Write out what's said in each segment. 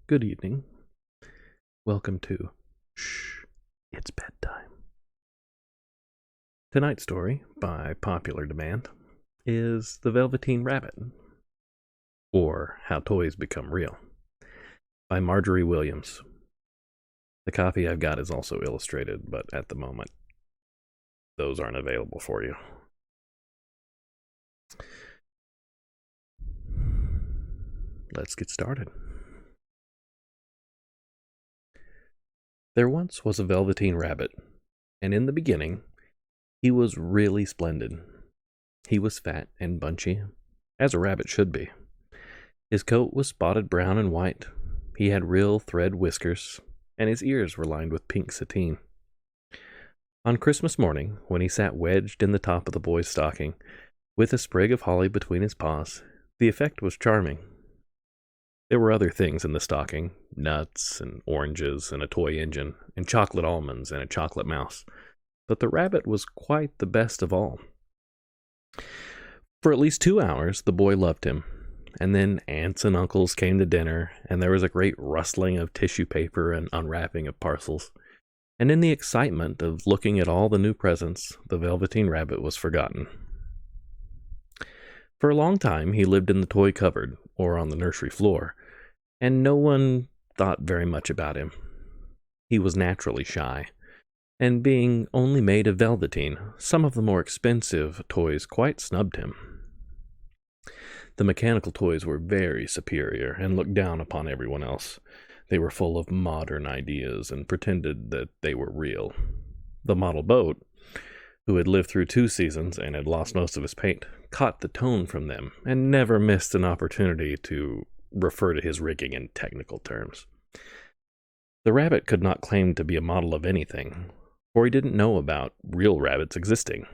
good evening. Welcome to Shh, It's Bedtime. Tonight's story, by popular demand, is The Velveteen Rabbit, or How Toys Become Real, by Margery Williams. The copy I've got is also illustrated, but at the moment, those aren't available for you. Let's get started. There once was a Velveteen Rabbit, and in the beginning, he was really splendid. He was fat and bunchy, as a rabbit should be. His coat was spotted brown and white. He had real thread whiskers, and his ears were lined with pink sateen. On Christmas morning, when he sat wedged in the top of the boy's stocking, with a sprig of holly between his paws, the effect was charming. There were other things in the stocking, nuts and oranges and a toy engine, and chocolate almonds and a chocolate mouse, but the rabbit was quite the best of all. For at least 2 hours, the boy loved him, and then aunts and uncles came to dinner, and there was a great rustling of tissue paper and unwrapping of parcels, and in the excitement of looking at all the new presents, the Velveteen Rabbit was forgotten. For a long time, he lived in the toy cupboard, or on the nursery floor, and no one thought very much about him. He was naturally shy, and being only made of velveteen, some of the more expensive toys quite snubbed him. The mechanical toys were very superior and looked down upon everyone else. They were full of modern ideas and pretended that they were real. The model boat, who had lived through 2 seasons and had lost most of his paint, caught the tone from them and never missed an opportunity to refer to his rigging in technical terms. The rabbit could not claim to be a model of anything, for he didn't know about real rabbits existing.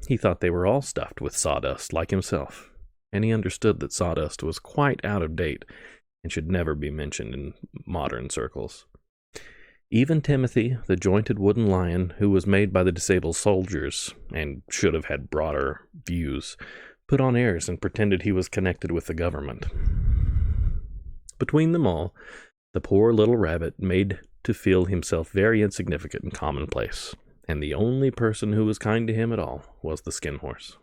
He thought they were all stuffed with sawdust like himself, and he understood that sawdust was quite out of date and should never be mentioned in modern circles. Even Timothy, the jointed wooden lion who was made by the disabled soldiers and should have had broader views, put on airs and pretended he was connected with the government. Between them all, the poor little rabbit made to feel himself very insignificant and commonplace, and the only person who was kind to him at all was the Skin Horse.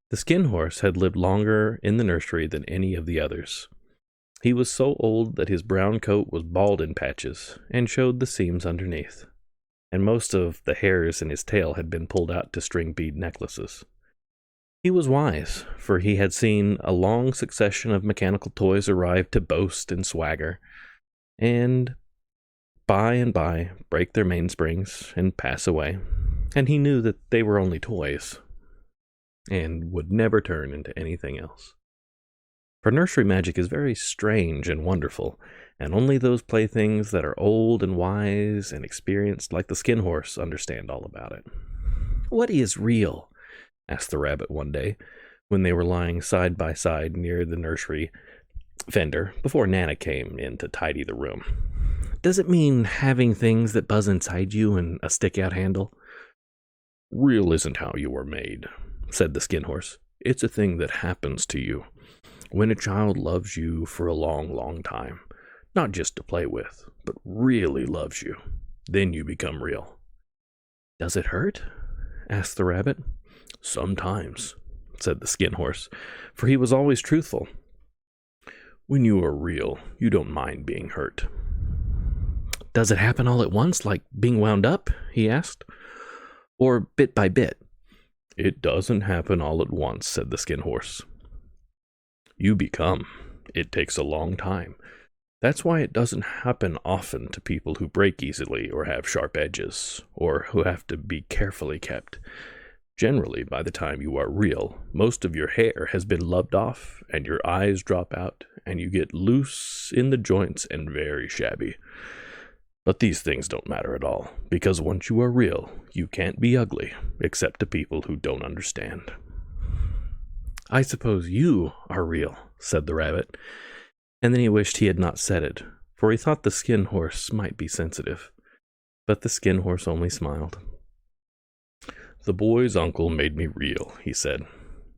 The Skin Horse had lived longer in the nursery than any of the others. He was so old that his brown coat was bald in patches and showed the seams underneath, and most of the hairs in his tail had been pulled out to string bead necklaces. He was wise, for he had seen a long succession of mechanical toys arrive to boast and swagger, and by break their mainsprings and pass away, and he knew that they were only toys, and would never turn into anything else. For nursery magic is very strange and wonderful, and only those playthings that are old and wise and experienced like the Skin Horse understand all about it. "What is real?" asked the rabbit one day, when they were lying side by side near the nursery fender before Nana came in to tidy the room. "Does it mean having things that buzz inside you and a stick-out handle?" "Real isn't how you were made," said the Skin Horse. "It's a thing that happens to you. When a child loves you for a long, long time, not just to play with, but really loves you, then you become real." "Does it hurt?" asked the rabbit. "Sometimes," said the Skin Horse, for he was always truthful. "When you are real, you don't mind being hurt." "Does it happen all at once, like being wound up?" he asked. "Or bit by bit?" "It doesn't happen all at once," said the Skin Horse. "You become. It takes a long time. That's why it doesn't happen often to people who break easily or have sharp edges, or who have to be carefully kept. Generally, by the time you are real, most of your hair has been loved off, and your eyes drop out, and you get loose in the joints and very shabby. But these things don't matter at all, because once you are real, you can't be ugly, except to people who don't understand." "I suppose you are real," said the rabbit, and then he wished he had not said it, for he thought the Skin Horse might be sensitive. But the Skin Horse only smiled. "The boy's uncle made me real," he said.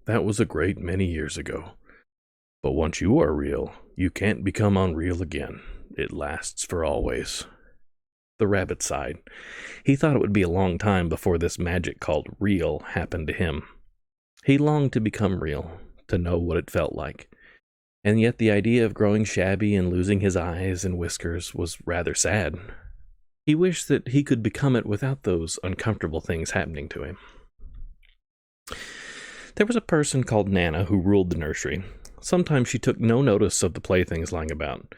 "That was a great many years ago. But once you are real, You can't become unreal again. It lasts for always." The rabbit sighed. He thought it would be a long time before this magic called real happened to him. He longed to become real, to know what it felt like. And yet the idea of growing shabby and losing his eyes and whiskers was rather sad. He wished that he could become it without those uncomfortable things happening to him. There was a person called Nana who ruled the nursery. Sometimes she took no notice of the playthings lying about,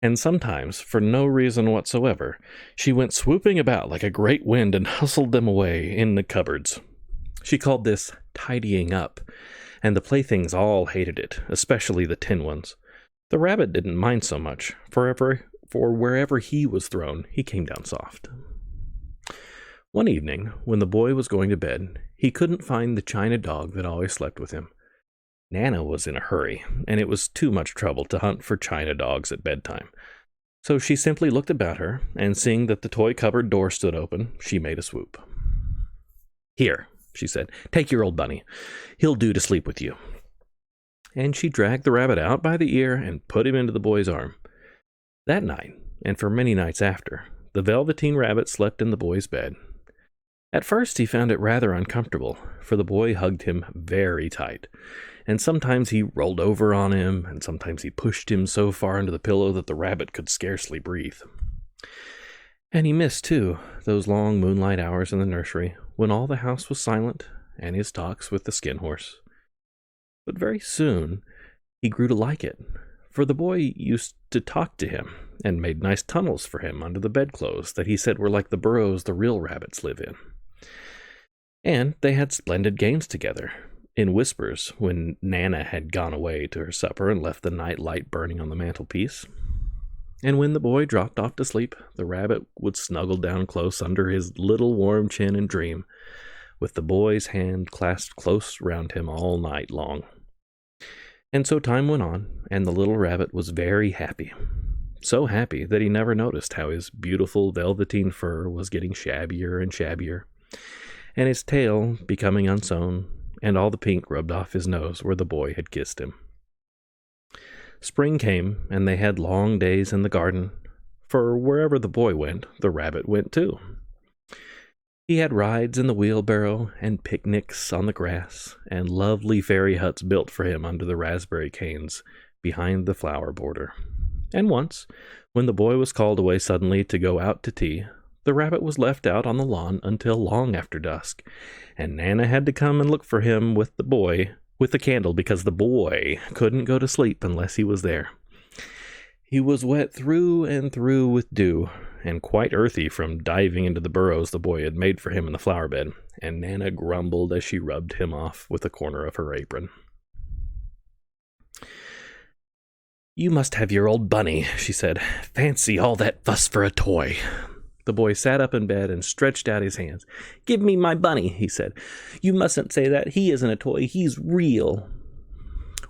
and sometimes, for no reason whatsoever, she went swooping about like a great wind and hustled them away in the cupboards. She called this tidying up, and the playthings all hated it, especially the tin ones. The rabbit didn't mind so much, for wherever he was thrown, he came down soft. One evening, when the boy was going to bed, he couldn't find the china dog that always slept with him. Nana was in a hurry, and it was too much trouble to hunt for china dogs at bedtime. So she simply looked about her, and seeing that the toy cupboard door stood open, she made a swoop. "Here," she said, "take your old bunny. He'll do to sleep with you." And she dragged the rabbit out by the ear and put him into the boy's arm. That night, and for many nights after, the Velveteen Rabbit slept in the boy's bed. At first he found it rather uncomfortable, for the boy hugged him very tight, and sometimes he rolled over on him, and sometimes he pushed him so far into the pillow that the rabbit could scarcely breathe. And he missed, too, those long moonlight hours in the nursery, when all the house was silent, and his talks with the skin horse. But very soon he grew to like it, for the boy used to talk to him, and made nice tunnels for him under the bedclothes that he said were like the burrows the real rabbits live in. And they had splendid games together, in whispers, when Nana had gone away to her supper and left the night light burning on the mantelpiece. And when the boy dropped off to sleep, the rabbit would snuggle down close under his little warm chin and dream, with the boy's hand clasped close round him all night long. And so time went on, and the little rabbit was very happy. So happy that he never noticed how his beautiful velveteen fur was getting shabbier and shabbier, and his tail becoming unsewn, and all the pink rubbed off his nose where the boy had kissed him. Spring came, and they had long days in the garden, for wherever the boy went, the rabbit went too. He had rides in the wheelbarrow, and picnics on the grass, and lovely fairy huts built for him under the raspberry canes behind the flower border. And once, when the boy was called away suddenly to go out to tea, the rabbit was left out on the lawn until long after dusk, and Nana had to come and look for him with the candle, because the boy couldn't go to sleep unless he was there. He was wet through and through with dew, and quite earthy from diving into the burrows the boy had made for him in the flower bed, and Nana grumbled as she rubbed him off with a corner of her apron. "You must have your old bunny," she said. "Fancy all that fuss for a toy." The boy sat up in bed and stretched out his hands. "Give me my bunny," he said. "You mustn't say that. He isn't a toy. He's real."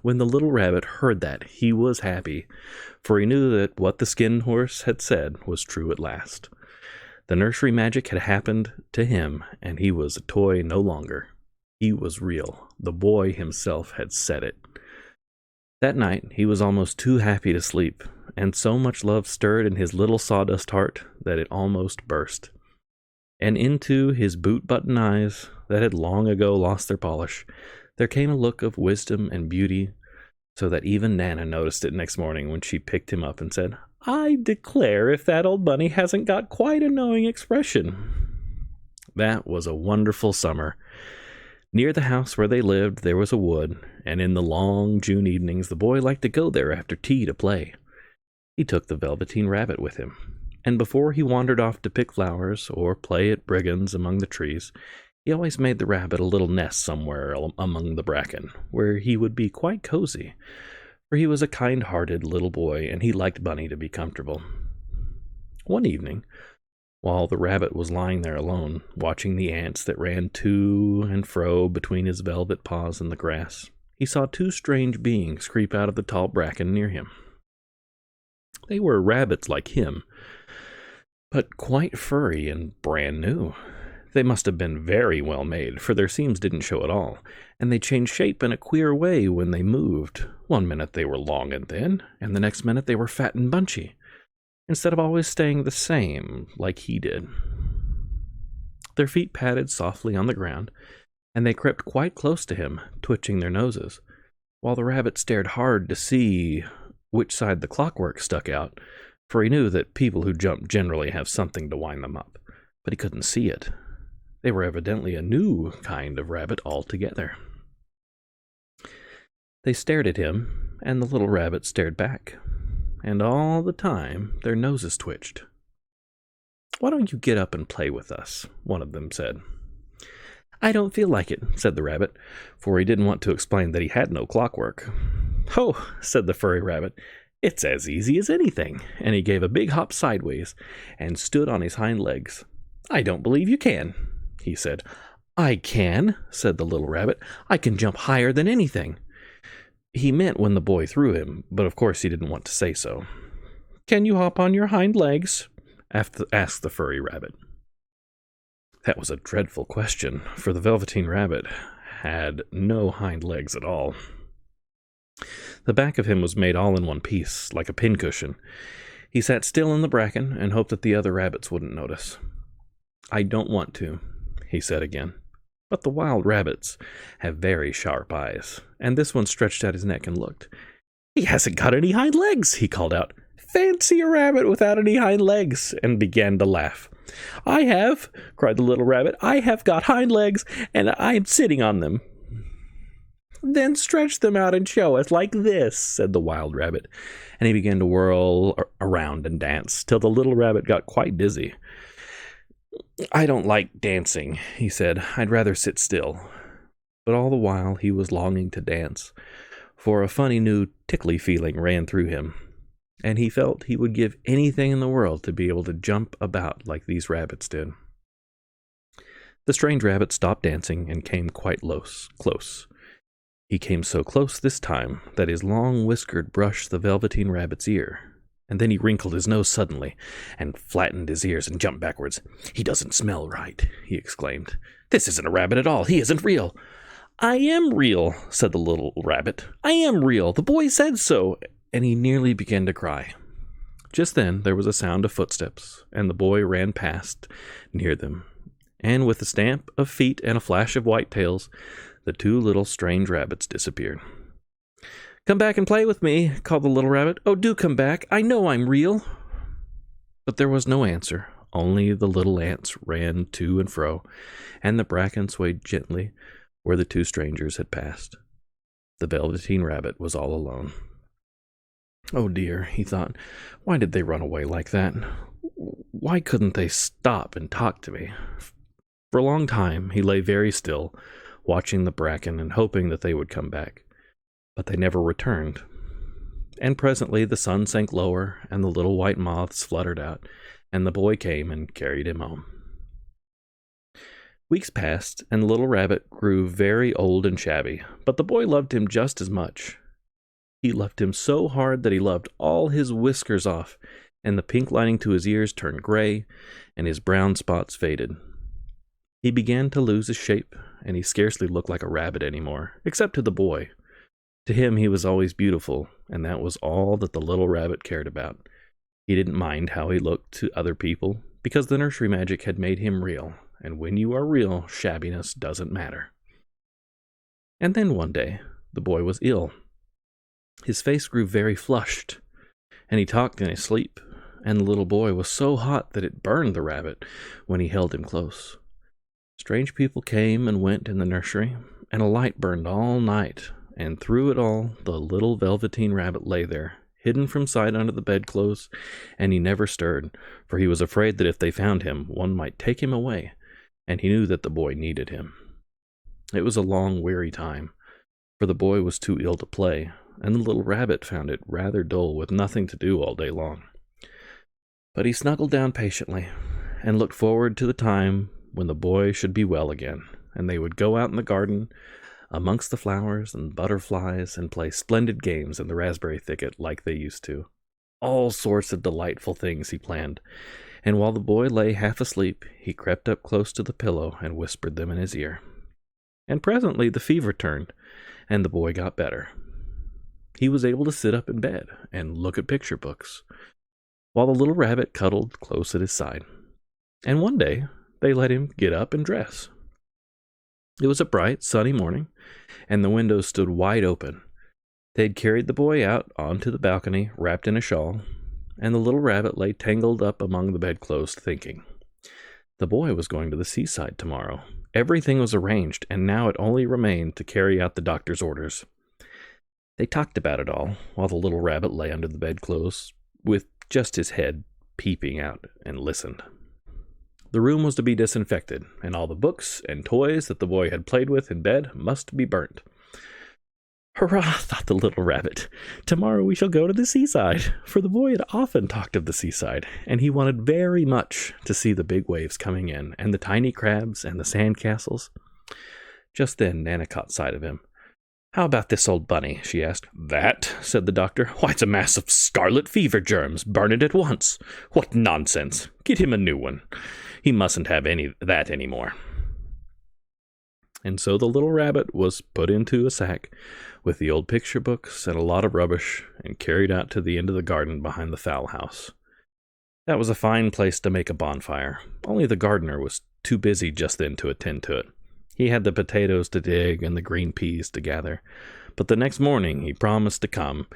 When the little rabbit heard that, he was happy, for he knew that what the skin horse had said was true at last. The nursery magic had happened to him, and he was a toy no longer. He was real. The boy himself had said it. That night he was almost too happy to sleep, and so much love stirred in his little sawdust heart that it almost burst. And into his boot-button eyes, that had long ago lost their polish, there came a look of wisdom and beauty, so that even Nana noticed it next morning when she picked him up and said, "I declare if that old bunny hasn't got quite a knowing expression." That was a wonderful summer. Near the house where they lived there was a wood, and in the long June evenings the boy liked to go there after tea to play. He took the Velveteen Rabbit with him, and before he wandered off to pick flowers or play at brigands among the trees, he always made the rabbit a little nest somewhere among the bracken, where he would be quite cozy, for he was a kind-hearted little boy, and he liked Bunny to be comfortable. One evening, while the rabbit was lying there alone, watching the ants that ran to and fro between his velvet paws in the grass, he saw two strange beings creep out of the tall bracken near him. They were rabbits like him, but quite furry and brand new. They must have been very well made, for their seams didn't show at all, and they changed shape in a queer way when they moved. One minute they were long and thin, and the next minute they were fat and bunchy, instead of always staying the same, like he did. Their feet patted softly on the ground, and they crept quite close to him, twitching their noses, while the rabbit stared hard to see which side the clockwork stuck out, for he knew that people who jump generally have something to wind them up, but he couldn't see it. They were evidently a new kind of rabbit altogether. They stared at him, and the little rabbit stared back, and all the time their noses twitched. "Why don't you get up and play with us?" one of them said. "I don't feel like it," said the rabbit, for he didn't want to explain that he had no clockwork. "Oh," said the furry rabbit, "it's as easy as anything," and he gave a big hop sideways and stood on his hind legs. "I don't believe you can," he said. "I can," said the little rabbit. "I can jump higher than anything." He meant when the boy threw him, but of course he didn't want to say so. "Can you hop on your hind legs?" asked the furry rabbit. That was a dreadful question, for the Velveteen Rabbit had no hind legs at all. The back of him was made all in one piece, like a pincushion. He sat still in the bracken and hoped that the other rabbits wouldn't notice. "I don't want to," he said again. But the wild rabbits have very sharp eyes, and this one stretched out his neck and looked. "He hasn't got any hind legs," he called out. "Fancy a rabbit without any hind legs," and began to laugh. "I have," cried the little rabbit. "I have got hind legs, and I am sitting on them." "Then stretch them out and show us, like this," said the wild rabbit, and he began to whirl around and dance, till the little rabbit got quite dizzy. "I don't like dancing," he said. "I'd rather sit still." But all the while he was longing to dance, for a funny new tickly feeling ran through him, and he felt he would give anything in the world to be able to jump about like these rabbits did. The strange rabbit stopped dancing and came quite close. He came so close this time that his long whisker brushed the Velveteen Rabbit's ear, and then he wrinkled his nose suddenly and flattened his ears and jumped backwards. "He doesn't smell right," he exclaimed. "This isn't a rabbit at all. He isn't real." "I am real," said the little rabbit. "I am real. The boy said so," and he nearly began to cry. Just then there was a sound of footsteps, and the boy ran past near them, and with a stamp of feet and a flash of white tails, the two little strange rabbits disappeared. "Come back and play with me," called the little rabbit. "Oh, do come back. I know I'm real." But there was no answer. Only the little ants ran to and fro, and the bracken swayed gently where the two strangers had passed. The Velveteen Rabbit was all alone. "Oh dear," he thought. "Why did they run away like that? Why couldn't they stop and talk to me?" For a long time he lay very still, watching the bracken and hoping that they would come back. But they never returned. And presently the sun sank lower, and the little white moths fluttered out, and the boy came and carried him home. Weeks passed, and the little rabbit grew very old and shabby, but the boy loved him just as much. He loved him so hard that he loved all his whiskers off, and the pink lining to his ears turned gray, and his brown spots faded. He began to lose his shape, and he scarcely looked like a rabbit anymore, except to the boy. To him he was always beautiful, and that was all that the little rabbit cared about. He didn't mind how he looked to other people, because the nursery magic had made him real, and when you are real, shabbiness doesn't matter. And then one day, the boy was ill. His face grew very flushed, and he talked in his sleep, and the little boy was so hot that it burned the rabbit when he held him close. Strange people came and went in the nursery, and a light burned all night, and through it all the little Velveteen Rabbit lay there, hidden from sight under the bedclothes, and he never stirred, for he was afraid that if they found him, one might take him away, and he knew that the boy needed him. It was a long, weary time, for the boy was too ill to play, and the little rabbit found it rather dull with nothing to do all day long. But he snuggled down patiently, and looked forward to the time when the boy should be well again, and they would go out in the garden amongst the flowers and butterflies and play splendid games in the raspberry thicket like they used to. All sorts of delightful things he planned, and while the boy lay half asleep, he crept up close to the pillow and whispered them in his ear. And presently the fever turned, and the boy got better. He was able to sit up in bed and look at picture books, while the little rabbit cuddled close at his side. And one day, they let him get up and dress. It was a bright, sunny morning, and the windows stood wide open. They'd carried the boy out onto the balcony, wrapped in a shawl, and the little rabbit lay tangled up among the bedclothes, thinking. The boy was going to the seaside tomorrow. Everything was arranged, and now it only remained to carry out the doctor's orders. They talked about it all, while the little rabbit lay under the bedclothes, with just his head peeping out, and listened. The room was to be disinfected, and all the books and toys that the boy had played with in bed must be burnt. Hurrah, thought the little rabbit. Tomorrow we shall go to the seaside, for the boy had often talked of the seaside, and he wanted very much to see the big waves coming in, and the tiny crabs, and the sand castles. Just then Nana caught sight of him. How about this old bunny? She asked. That, said the doctor. Why, it's a mass of scarlet fever germs. Burn it at once. What nonsense. Get him a new one. He mustn't have that any more. And so the little rabbit was put into a sack with the old picture books and a lot of rubbish and carried out to the end of the garden behind the fowl house. That was a fine place to make a bonfire, only the gardener was too busy just then to attend to it. He had the potatoes to dig and the green peas to gather, but the next morning he promised to come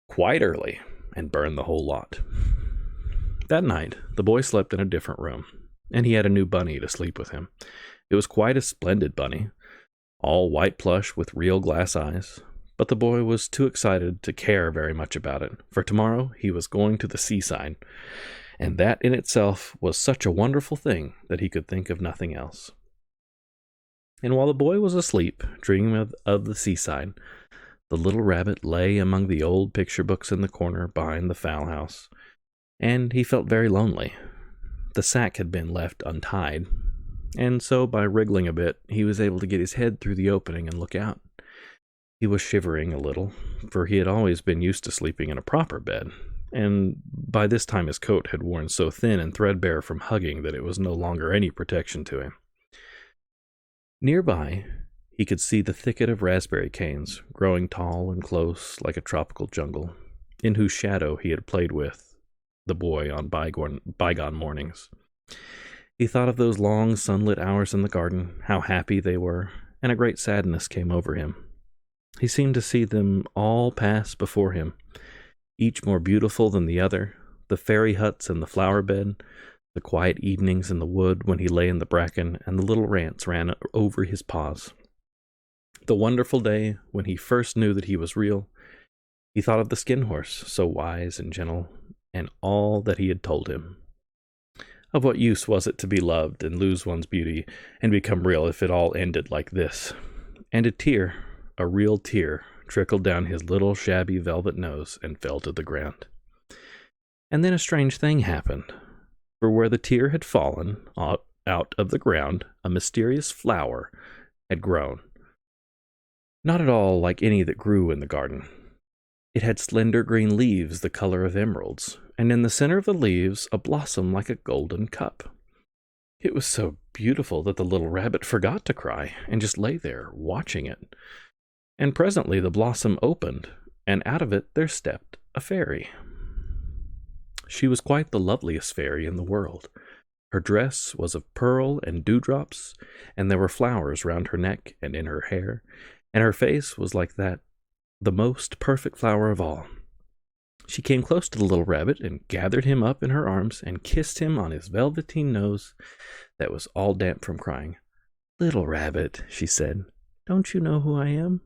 quite early and burn the whole lot. That night, the boy slept in a different room, and he had a new bunny to sleep with him. It was quite a splendid bunny, all white plush with real glass eyes, but the boy was too excited to care very much about it, for tomorrow he was going to the seaside, and that in itself was such a wonderful thing that he could think of nothing else. And while the boy was asleep, dreaming of the seaside, the little rabbit lay among the old picture books in the corner behind the fowl house, and he felt very lonely. The sack had been left untied, and so by wriggling a bit, he was able to get his head through the opening and look out. He was shivering a little, for he had always been used to sleeping in a proper bed, and by this time his coat had worn so thin and threadbare from hugging that it was no longer any protection to him. Nearby, he could see the thicket of raspberry canes, growing tall and close like a tropical jungle, in whose shadow he had played with the boy on bygone mornings. He thought of those long sunlit hours in the garden, how happy they were, and a great sadness came over him. He seemed to see them all pass before him, each more beautiful than the other, the fairy huts and the flower bed, the quiet evenings in the wood when he lay in the bracken and the little ants ran over his paws. The wonderful day when he first knew that he was real. He thought of the skin horse, so wise and gentle, and all that he had told him. Of what use was it to be loved and lose one's beauty and become real if it all ended like this? And a tear, a real tear, trickled down his little shabby velvet nose and fell to the ground. And then a strange thing happened. For where the tear had fallen out of the ground, a mysterious flower had grown. Not at all like any that grew in the garden. It had slender green leaves the color of emeralds, and in the center of the leaves a blossom like a golden cup. It was so beautiful that the little rabbit forgot to cry and just lay there watching it. And presently the blossom opened, and out of it there stepped a fairy. She was quite the loveliest fairy in the world. Her dress was of pearl and dewdrops, and there were flowers round her neck and in her hair, and her face was like that, the most perfect flower of all. She came close to the little rabbit and gathered him up in her arms and kissed him on his velveteen nose that was all damp from crying. "Little rabbit," she said, "don't you know who I am?"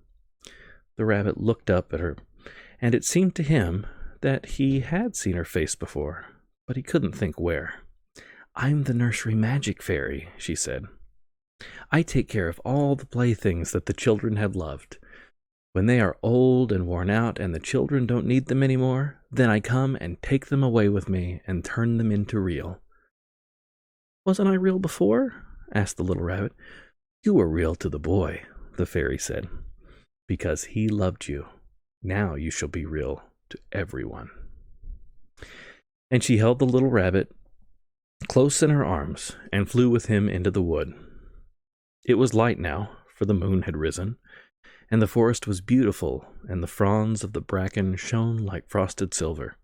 The rabbit looked up at her, and it seemed to him that he had seen her face before, but he couldn't think where. "I'm the nursery magic fairy," she said. "I take care of all the playthings that the children have loved. When they are old and worn out and the children don't need them anymore, then I come and take them away with me and turn them into real." "Wasn't I real before?" asked the little rabbit. "You were real to the boy," the fairy said, "because he loved you. Now you shall be real to everyone." And she held the little rabbit close in her arms, and flew with him into the wood. It was light now, for the moon had risen, and the forest was beautiful, and the fronds of the bracken shone like frosted silver.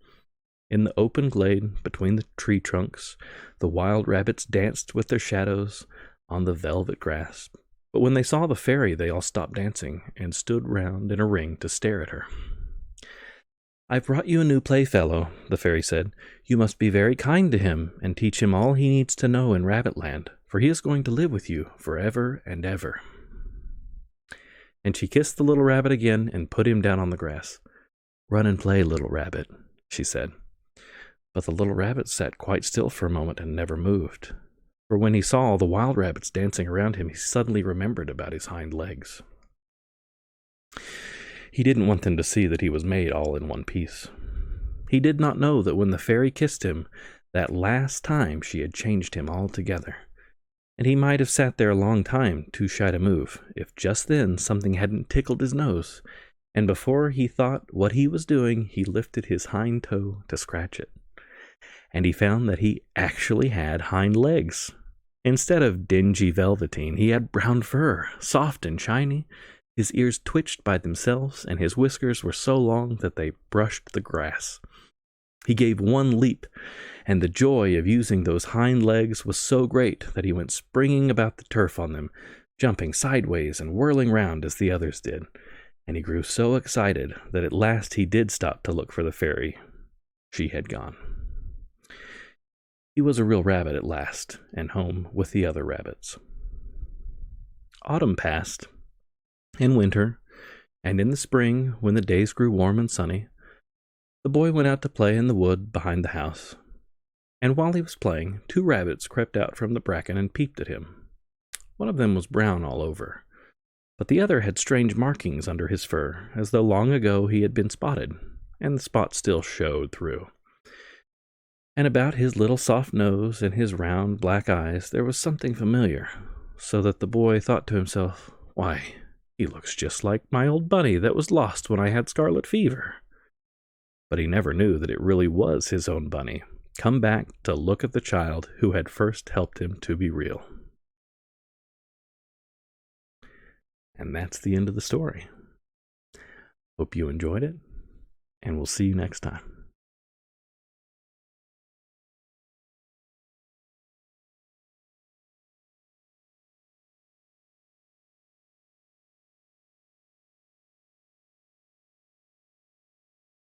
In the open glade between the tree trunks, the wild rabbits danced with their shadows on the velvet grass. But when they saw the fairy, they all stopped dancing and stood round in a ring to stare at her. "I've brought you a new playfellow," the fairy said. "You must be very kind to him and teach him all he needs to know in Rabbitland, for he is going to live with you forever and ever." And she kissed the little rabbit again and put him down on the grass. "Run and play, little rabbit," she said. But the little rabbit sat quite still for a moment and never moved. For when he saw all the wild rabbits dancing around him, he suddenly remembered about his hind legs. He didn't want them to see that he was made all in one piece. He did not know that when the fairy kissed him, that last time she had changed him altogether. And he might have sat there a long time, too shy to move, if just then something hadn't tickled his nose, and before he thought what he was doing, he lifted his hind toe to scratch it. And he found that he actually had hind legs. Instead of dingy velveteen, he had brown fur, soft and shiny. His ears twitched by themselves, and his whiskers were so long that they brushed the grass. He gave one leap, and the joy of using those hind legs was so great that he went springing about the turf on them, jumping sideways and whirling round as the others did. And he grew so excited that at last he did stop to look for the fairy. She had gone. He was a real rabbit at last, and home with the other rabbits. Autumn passed, and winter, and in the spring, when the days grew warm and sunny, the boy went out to play in the wood behind the house. And while he was playing, 2 rabbits crept out from the bracken and peeped at him. One of them was brown all over, but the other had strange markings under his fur, as though long ago he had been spotted, and the spots still showed through. And about his little soft nose and his round black eyes there was something familiar, so that the boy thought to himself, "Why, he looks just like my old bunny that was lost when I had scarlet fever." But he never knew that it really was his own bunny, come back to look at the child who had first helped him to be real. And that's the end of the story. Hope you enjoyed it, and we'll see you next time.